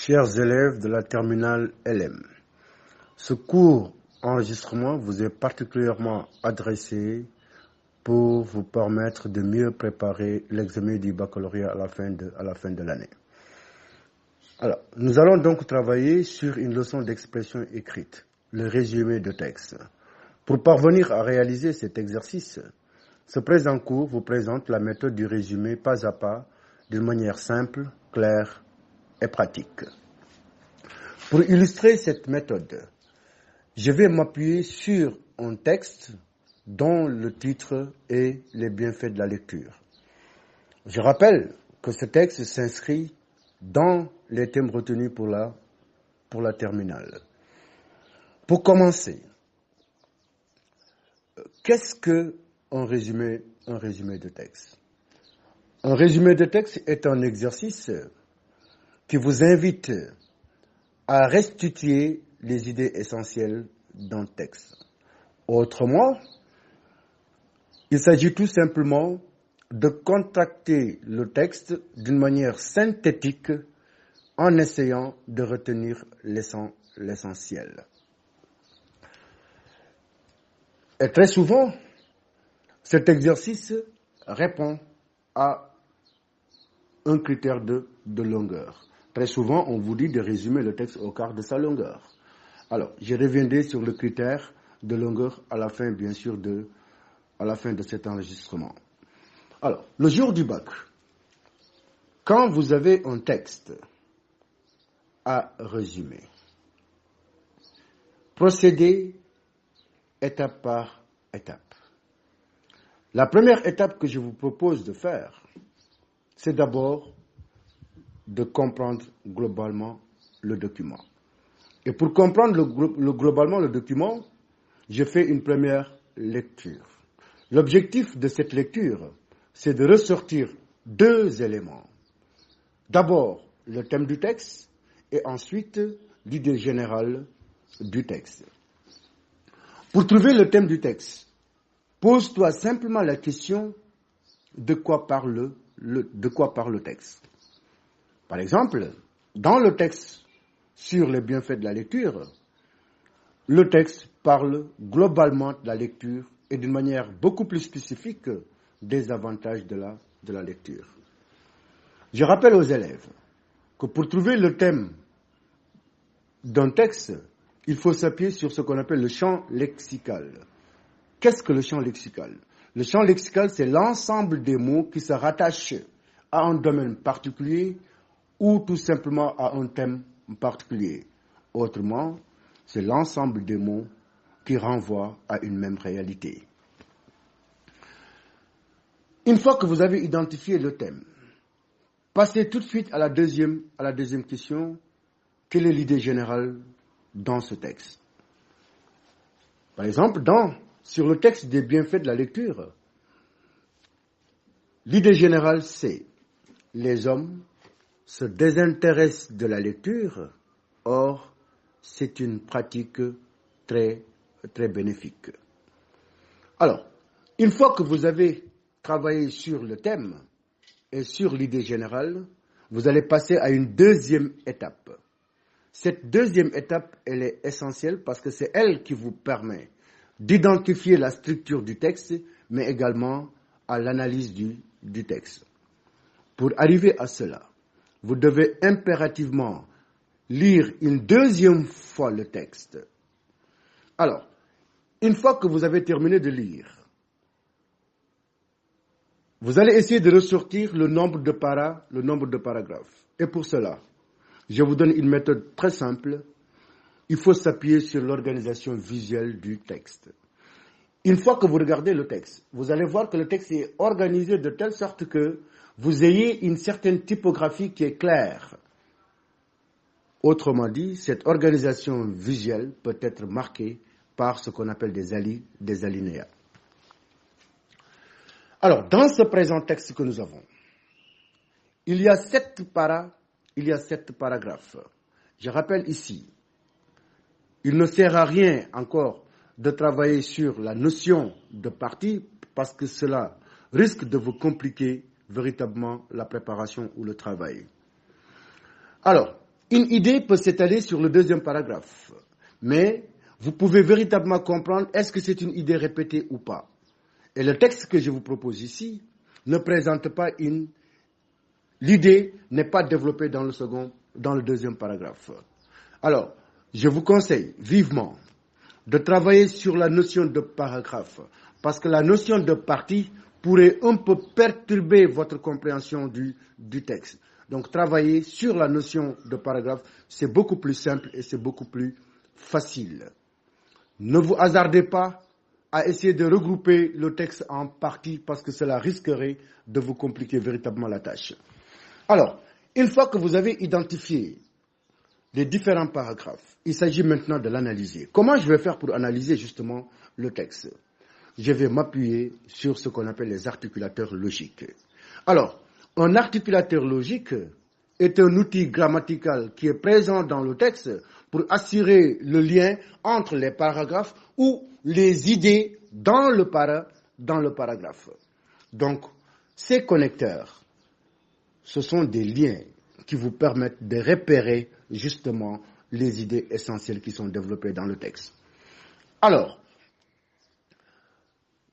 Chers élèves de la terminale LM, ce court enregistrement vous est particulièrement adressé pour vous permettre de mieux préparer l'examen du baccalauréat à la fin de l'année. Alors, nous allons donc travailler sur une leçon d'expression écrite, le résumé de texte. Pour parvenir à réaliser cet exercice, ce présent cours vous présente la méthode du résumé pas à pas, d'une manière simple, claire et pratique. Pour illustrer cette méthode, je vais m'appuyer sur un texte dont le titre est « Les bienfaits de la lecture ». Je rappelle que ce texte s'inscrit dans les thèmes retenus pour la terminale. Pour commencer, qu'est-ce qu'un résumé de texte? Un résumé de texte est un exercice qui vous invite à restituer les idées essentielles d'un texte. Autrement, il s'agit tout simplement de contracter le texte d'une manière synthétique en essayant de retenir l'essentiel. Et très souvent, cet exercice répond à un critère de longueur. Très souvent, on vous dit de résumer le texte au quart de sa longueur. Alors, je reviendrai sur le critère de longueur à la fin, bien sûr, de cet enregistrement. Alors, le jour du bac, quand vous avez un texte à résumer, procédez étape par étape. La première étape que je vous propose de faire, c'est d'abord de comprendre globalement le document. Et pour comprendre globalement le document, je fais une première lecture. L'objectif de cette lecture, c'est de ressortir deux éléments. D'abord, le thème du texte et ensuite l'idée générale du texte. Pour trouver le thème du texte, pose-toi simplement la question de quoi parle le texte. Par exemple, dans le texte sur les bienfaits de la lecture, le texte parle globalement de la lecture et d'une manière beaucoup plus spécifique des avantages de la lecture. Je rappelle aux élèves que pour trouver le thème d'un texte, il faut s'appuyer sur ce qu'on appelle le champ lexical. Qu'est-ce que le champ lexical? Le champ lexical, c'est l'ensemble des mots qui se rattachent à un domaine particulier ou tout simplement à un thème particulier. Autrement, c'est l'ensemble des mots qui renvoient à une même réalité. Une fois que vous avez identifié le thème, passez tout de suite à la deuxième question. Quelle est l'idée générale dans ce texte? Par exemple, sur le texte des bienfaits de la lecture, l'idée générale, c'est les hommes se désintéressent de la lecture, or c'est une pratique très, très bénéfique. Alors, une fois que vous avez travaillé sur le thème et sur l'idée générale, vous allez passer à une deuxième étape. Cette deuxième étape, elle est essentielle parce que c'est elle qui vous permet d'identifier la structure du texte, mais également à l'analyse du texte. Pour arriver à cela, vous devez impérativement lire une deuxième fois le texte. Alors, une fois que vous avez terminé de lire, vous allez essayer de ressortir le nombre de paragraphes. Et pour cela, je vous donne une méthode très simple. Il faut s'appuyer sur l'organisation visuelle du texte. Une fois que vous regardez le texte, vous allez voir que le texte est organisé de telle sorte que vous ayez une certaine typographie qui est claire. Autrement dit, cette organisation visuelle peut être marquée par ce qu'on appelle des alinéas. Alors, dans ce présent texte que nous avons, il y a 7 paragraphes. Je rappelle ici, il ne sert à rien encore de travailler sur la notion de partie parce que cela risque de vous compliquer véritablement la préparation ou le travail. Alors, Une idée peut s'étaler sur le deuxième paragraphe, mais vous pouvez véritablement comprendre est-ce que c'est une idée répétée ou pas. Et le texte que je vous propose ici ne présente pas l'idée n'est pas développée dans le deuxième paragraphe. Alors, je vous conseille vivement de travailler sur la notion de paragraphe, parce que la notion de partie pourrait un peu perturber votre compréhension du texte. Donc, travailler sur la notion de paragraphe, c'est beaucoup plus simple et c'est beaucoup plus facile. Ne vous hasardez pas à essayer de regrouper le texte en parties parce que cela risquerait de vous compliquer véritablement la tâche. Alors, une fois que vous avez identifié les différents paragraphes, il s'agit maintenant de l'analyser. Comment je vais faire pour analyser justement le texte? Je vais m'appuyer sur ce qu'on appelle les articulateurs logiques. Alors, un articulateur logique est un outil grammatical qui est présent dans le texte pour assurer le lien entre les paragraphes ou les idées dans le paragraphe. Donc, ces connecteurs, ce sont des liens qui vous permettent de repérer justement les idées essentielles qui sont développées dans le texte. Alors,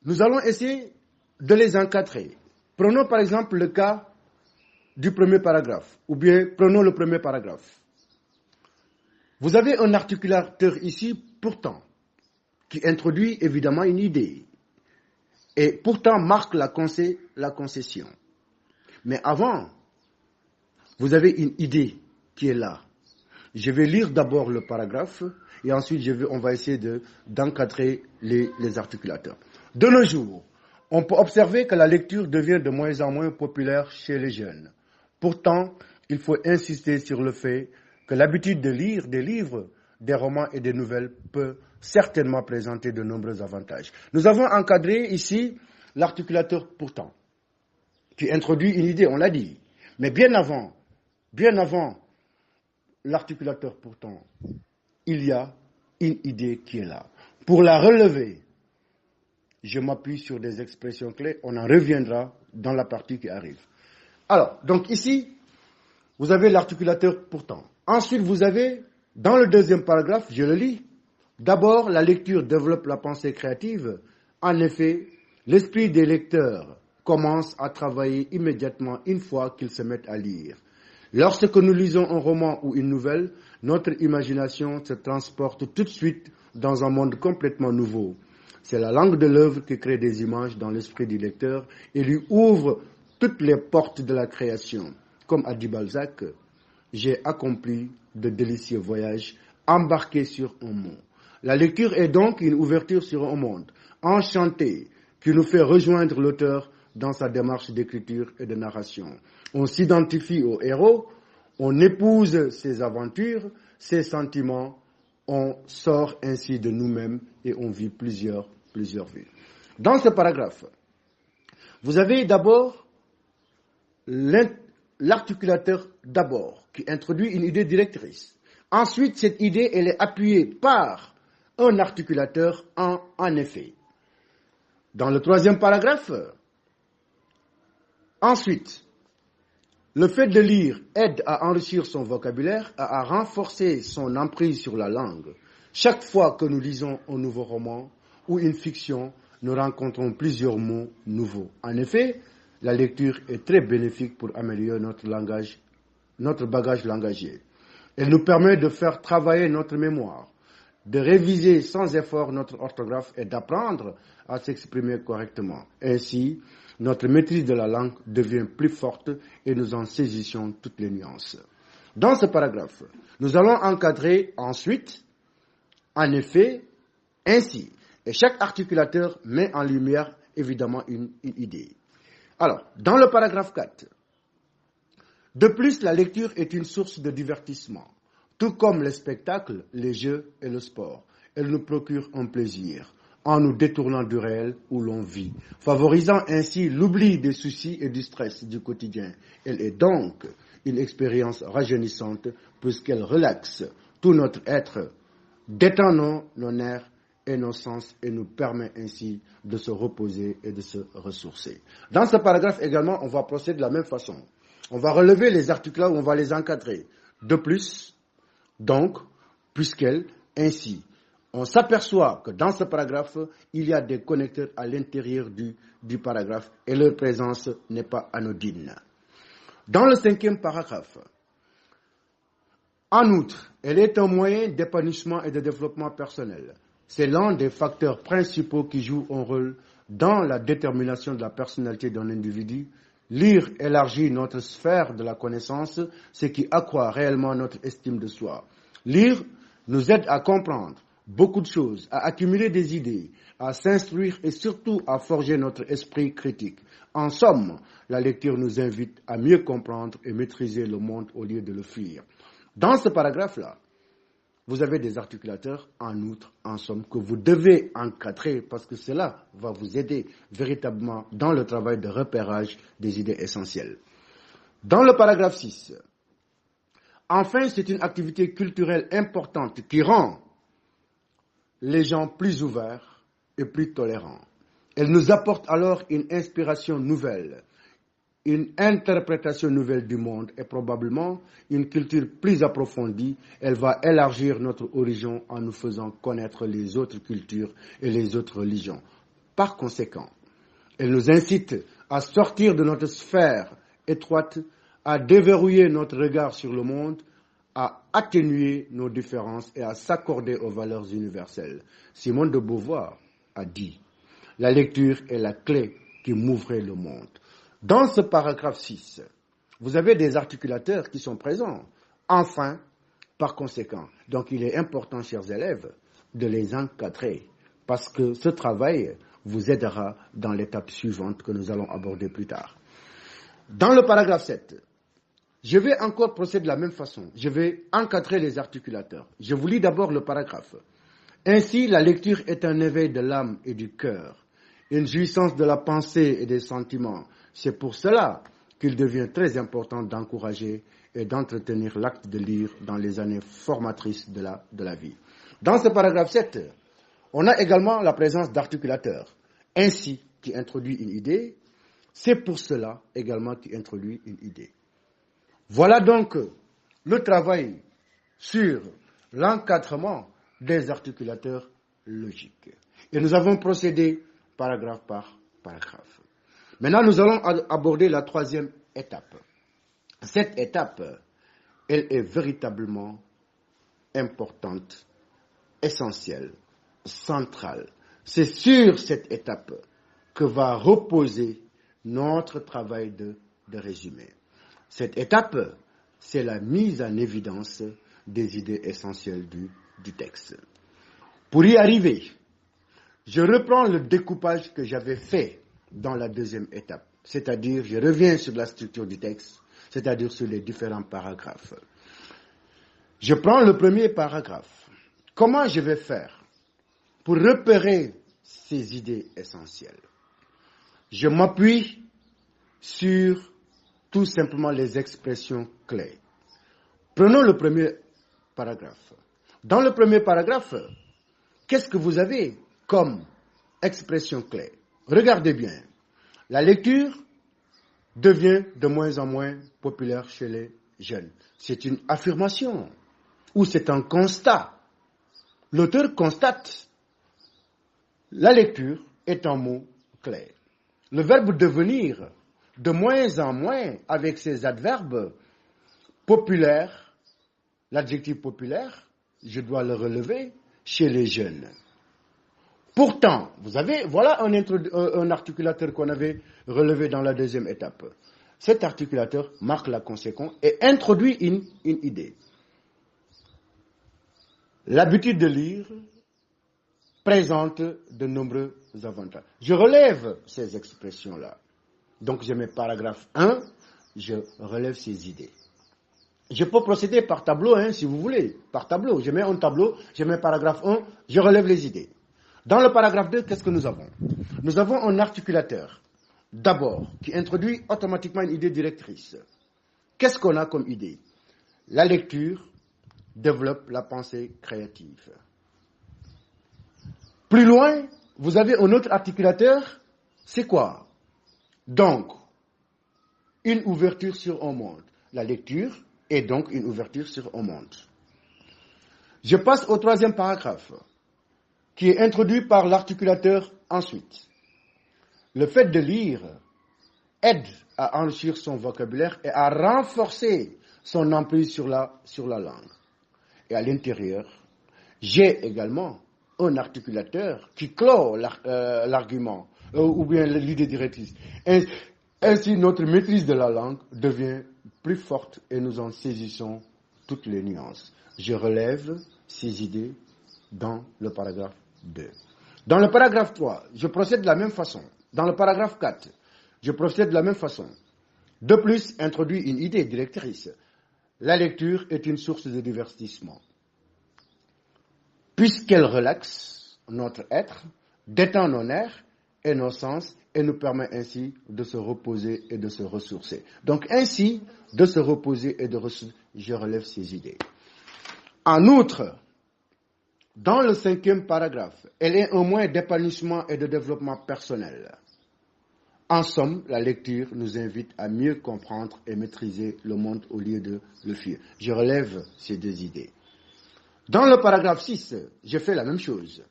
nous allons essayer de les encadrer. Prenons par exemple le cas du premier paragraphe, ou bien prenons le premier paragraphe. Vous avez un articulateur ici, pourtant, qui introduit évidemment une idée, et pourtant marque la concession. Mais avant, vous avez une idée qui est là. Je vais lire d'abord le paragraphe, et ensuite on va essayer d'encadrer les articulateurs. De nos jours, on peut observer que la lecture devient de moins en moins populaire chez les jeunes. Pourtant, il faut insister sur le fait que l'habitude de lire des livres, des romans et des nouvelles peut certainement présenter de nombreux avantages. Nous avons encadré ici l'articulateur pourtant, qui introduit une idée, on l'a dit. Mais bien avant l'articulateur pourtant, il y a une idée qui est là. Pour la relever, je m'appuie sur des expressions clés, on en reviendra dans la partie qui arrive. Alors, donc ici, vous avez l'articulateur pourtant. Ensuite, vous avez, dans le deuxième paragraphe, je le lis, d'abord, la lecture développe la pensée créative. En effet, l'esprit des lecteurs commence à travailler immédiatement une fois qu'ils se mettent à lire. Lorsque nous lisons un roman ou une nouvelle, notre imagination se transporte tout de suite dans un monde complètement nouveau. C'est la langue de l'œuvre qui crée des images dans l'esprit du lecteur et lui ouvre toutes les portes de la création. Comme a dit Balzac, j'ai accompli de délicieux voyages embarqués sur un mont. La lecture est donc une ouverture sur un monde enchanté qui nous fait rejoindre l'auteur dans sa démarche d'écriture et de narration. On s'identifie au héros, on épouse ses aventures, ses sentiments, on sort ainsi de nous-mêmes et on vit plusieurs vies. Dans ce paragraphe, vous avez d'abord l'articulateur d'abord, qui introduit une idée directrice. Ensuite, cette idée, elle est appuyée par un articulateur en effet. Dans le troisième paragraphe, ensuite, le fait de lire aide à enrichir son vocabulaire, à renforcer son emprise sur la langue. Chaque fois que nous lisons un nouveau roman ou une fiction, nous rencontrons plusieurs mots nouveaux. En effet, la lecture est très bénéfique pour améliorer notre bagage langagier. Elle nous permet de faire travailler notre mémoire, de réviser sans effort notre orthographe et d'apprendre à s'exprimer correctement. Ainsi, notre maîtrise de la langue devient plus forte et nous en saisissons toutes les nuances. Dans ce paragraphe, nous allons encadrer ensuite, en effet, ainsi. Et chaque articulateur met en lumière évidemment une idée. Alors, dans le paragraphe 4, de plus, la lecture est une source de divertissement, tout comme les spectacles, les jeux et le sport. Elle nous procure un plaisir en nous détournant du réel où l'on vit, favorisant ainsi l'oubli des soucis et du stress du quotidien. Elle est donc une expérience rajeunissante puisqu'elle relaxe tout notre être, détend nos nerfs et nos sens et nous permet ainsi de se reposer et de se ressourcer. Dans ce paragraphe également, on va procéder de la même façon. On va relever les articles là où on va les encadrer. De plus, donc, puisqu'elle, ainsi, on s'aperçoit que dans ce paragraphe, il y a des connecteurs à l'intérieur du paragraphe et leur présence n'est pas anodine. Dans le 5e paragraphe, en outre, elle est un moyen d'épanouissement et de développement personnel. C'est l'un des facteurs principaux qui joue un rôle dans la détermination de la personnalité d'un individu. Lire élargit notre sphère de la connaissance, ce qui accroît réellement notre estime de soi. Lire nous aide à comprendre beaucoup de choses, à accumuler des idées, à s'instruire et surtout à forger notre esprit critique. En somme, la lecture nous invite à mieux comprendre et maîtriser le monde au lieu de le fuir. Dans ce paragraphe-là, vous avez des articulateurs, en outre, en somme, que vous devez encadrer parce que cela va vous aider véritablement dans le travail de repérage des idées essentielles. Dans le paragraphe 6, enfin, c'est une activité culturelle importante qui rend les gens plus ouverts et plus tolérants. Elle nous apporte alors une inspiration nouvelle, une interprétation nouvelle du monde et probablement une culture plus approfondie. Elle va élargir notre horizon en nous faisant connaître les autres cultures et les autres religions. Par conséquent, elle nous incite à sortir de notre sphère étroite, à déverrouiller notre regard sur le monde, à atténuer nos différences et à s'accorder aux valeurs universelles. Simone de Beauvoir a dit « La lecture est la clé qui m'ouvrait le monde ». Dans ce paragraphe 6, vous avez des articulateurs qui sont présents. Enfin, par conséquent, donc il est important, chers élèves, de les encadrer parce que ce travail vous aidera dans l'étape suivante que nous allons aborder plus tard. Dans le paragraphe 7, je vais encore procéder de la même façon. Je vais encadrer les articulateurs. Je vous lis d'abord le paragraphe. Ainsi, la lecture est un éveil de l'âme et du cœur, une jouissance de la pensée et des sentiments. C'est pour cela qu'il devient très important d'encourager et d'entretenir l'acte de lire dans les années formatrices de la vie. Dans ce paragraphe 7, on a également la présence d'articulateurs, ainsi qui introduit une idée. C'est pour cela également qui introduit une idée. Voilà donc le travail sur l'encadrement des articulateurs logiques. Et nous avons procédé paragraphe par paragraphe. Maintenant, nous allons aborder la 3e étape. Cette étape, elle est véritablement importante, essentielle, centrale. C'est sur cette étape que va reposer notre travail de résumé. Cette étape, c'est la mise en évidence des idées essentielles du texte. Pour y arriver, je reprends le découpage que j'avais fait dans la 2e étape, c'est-à-dire je reviens sur la structure du texte, c'est-à-dire sur les différents paragraphes. Je prends le premier paragraphe. Comment je vais faire pour repérer ces idées essentielles? Je m'appuie sur tout simplement les expressions clés. Prenons le premier paragraphe. Dans le premier paragraphe, qu'est-ce que vous avez comme expression clé? Regardez bien. La lecture devient de moins en moins populaire chez les jeunes. C'est une affirmation ou c'est un constat. L'auteur constate la lecture est un mot clé. Le verbe devenir, de moins en moins avec ses adverbes populaires, l'adjectif populaire, je dois le relever, chez les jeunes. Pourtant, voilà un articulateur qu'on avait relevé dans la 2e étape. Cet articulateur marque la conséquence et introduit une idée. L'habitude de lire présente de nombreux avantages. Je relève ces expressions-là. Donc je mets paragraphe 1, je relève ces idées. Je peux procéder par tableau, si vous voulez, par tableau. Je mets un tableau, je mets paragraphe 1, je relève les idées. Dans le paragraphe 2, qu'est-ce que nous avons? Nous avons un articulateur, d'abord, qui introduit automatiquement une idée directrice. Qu'est-ce qu'on a comme idée? La lecture développe la pensée créative. Plus loin, vous avez un autre articulateur, c'est quoi? Donc, une ouverture sur un monde. La lecture et donc une ouverture sur un monde. Je passe au troisième paragraphe, qui est introduit par l'articulateur ensuite. Le fait de lire aide à enrichir son vocabulaire et à renforcer son emprise sur la langue. Et à l'intérieur, j'ai également un articulateur qui clôt l'argument, ou bien l'idée directrice. Ainsi, notre maîtrise de la langue devient plus forte et nous en saisissons toutes les nuances. Je relève ces idées dans le paragraphe 2. Dans le paragraphe 3, je procède de la même façon. Dans le paragraphe 4, je procède de la même façon. De plus, introduit une idée directrice. La lecture est une source de divertissement, puisqu'elle relaxe notre être, détend nos nerfs et nos sens, et nous permet ainsi de se reposer et de se ressourcer. Donc ainsi, de se reposer et de ressourcer, je relève ces idées. En outre, dans le 5e paragraphe, elle est un moyen d'épanouissement et de développement personnel. En somme, la lecture nous invite à mieux comprendre et maîtriser le monde au lieu de le fuir. Je relève ces deux idées. Dans le paragraphe 6, je fais la même chose.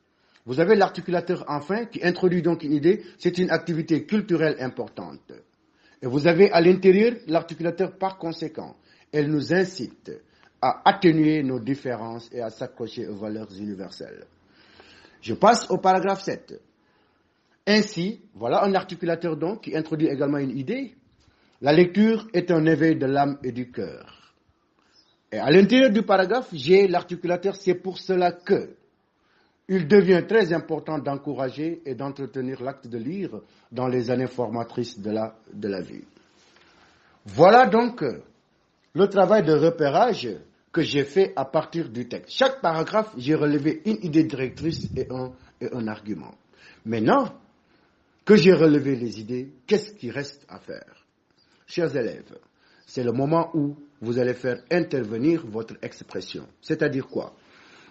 Vous avez l'articulateur enfin qui introduit donc une idée, c'est une activité culturelle importante. Et vous avez à l'intérieur l'articulateur par conséquent. Elle nous incite à atténuer nos différences et à s'accrocher aux valeurs universelles. Je passe au paragraphe 7. Ainsi, voilà un articulateur donc qui introduit également une idée. La lecture est un éveil de l'âme et du cœur. Et à l'intérieur du paragraphe, j'ai l'articulateur, c'est pour cela que il devient très important d'encourager et d'entretenir l'acte de lire dans les années formatrices de la vie. Voilà donc le travail de repérage que j'ai fait à partir du texte. Chaque paragraphe, j'ai relevé une idée directrice et un argument. Maintenant que j'ai relevé les idées, qu'est-ce qui reste à faire? Chers élèves, c'est le moment où vous allez faire intervenir votre expression. C'est-à-dire quoi?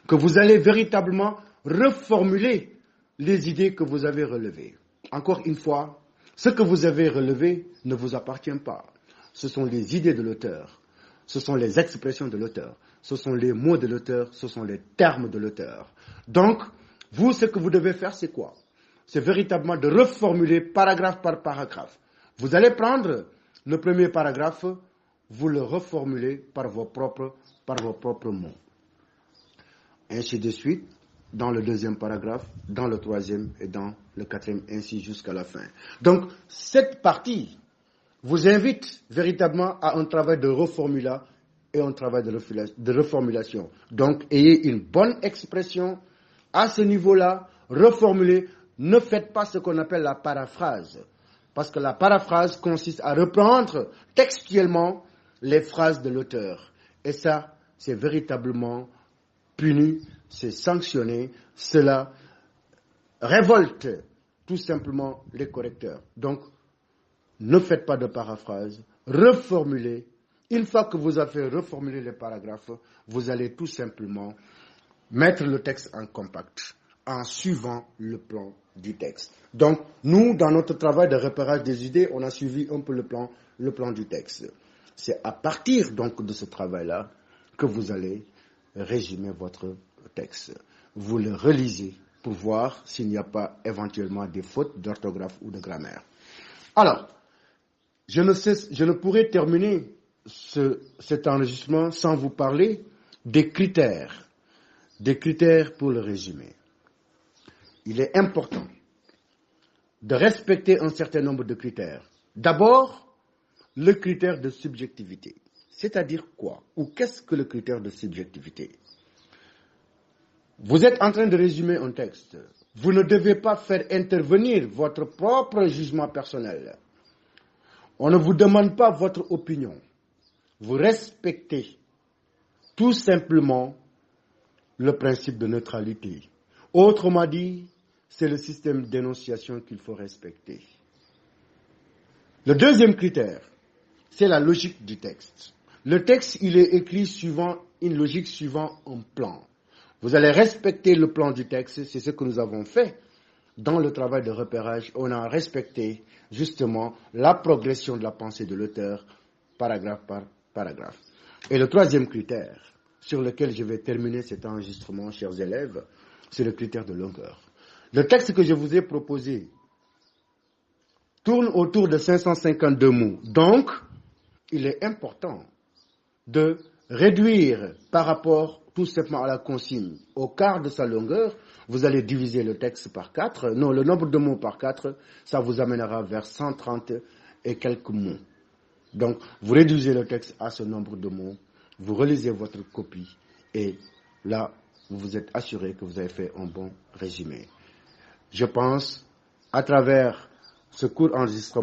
Que vous allez véritablement reformuler les idées que vous avez relevées. Encore une fois, ce que vous avez relevé ne vous appartient pas. Ce sont les idées de l'auteur, ce sont les expressions de l'auteur, ce sont les mots de l'auteur, ce sont les termes de l'auteur. Donc, vous, ce que vous devez faire, c'est quoi? C'est véritablement de reformuler paragraphe par paragraphe. Vous allez prendre le premier paragraphe, vous le reformulez par vos propres mots. Ainsi de suite, dans le deuxième paragraphe, dans le troisième et dans le quatrième, ainsi jusqu'à la fin. Donc, cette partie vous invite véritablement à un travail de reformula et un travail de reformulation. Donc, ayez une bonne expression à ce niveau-là, reformulez. Ne faites pas ce qu'on appelle la paraphrase, parce que la paraphrase consiste à reprendre textuellement les phrases de l'auteur. Et ça, c'est véritablement puni, c'est sanctionné, cela révolte tout simplement les correcteurs. Donc, ne faites pas de paraphrase, reformulez. Une fois que vous avez reformulé les paragraphes, vous allez tout simplement mettre le texte en compact, en suivant le plan du texte. Donc, nous, dans notre travail de repérage des idées, on a suivi un peu le plan du texte. C'est à partir donc de ce travail-là que vous allez résumer votre texte. Vous le relisez pour voir s'il n'y a pas éventuellement des fautes d'orthographe ou de grammaire. Alors, je ne pourrai terminer cet enregistrement sans vous parler des critères pour le résumer. Il est important de respecter un certain nombre de critères. D'abord, le critère de subjectivité. C'est-à-dire quoi? Ou qu'est-ce que le critère de subjectivité? Vous êtes en train de résumer un texte. Vous ne devez pas faire intervenir votre propre jugement personnel. On ne vous demande pas votre opinion. Vous respectez tout simplement le principe de neutralité. Autrement dit, c'est le système d'énonciation qu'il faut respecter. Le deuxième critère, c'est la logique du texte. Le texte, il est écrit suivant une logique, suivant un plan. Vous allez respecter le plan du texte, c'est ce que nous avons fait dans le travail de repérage. On a respecté justement la progression de la pensée de l'auteur, paragraphe par paragraphe. Et le troisième critère sur lequel je vais terminer cet enregistrement, chers élèves, c'est le critère de longueur. Le texte que je vous ai proposé tourne autour de 552 mots. Donc, il est important de réduire par rapport tout simplement à la consigne au quart de sa longueur. Vous allez diviser le texte par 4. Non, le nombre de mots par 4, ça vous amènera vers 130 et quelques mots. Donc, vous réduisez le texte à ce nombre de mots, vous relisez votre copie et là, vous vous êtes assuré que vous avez fait un bon résumé. Je pense, à travers ce court enregistrement,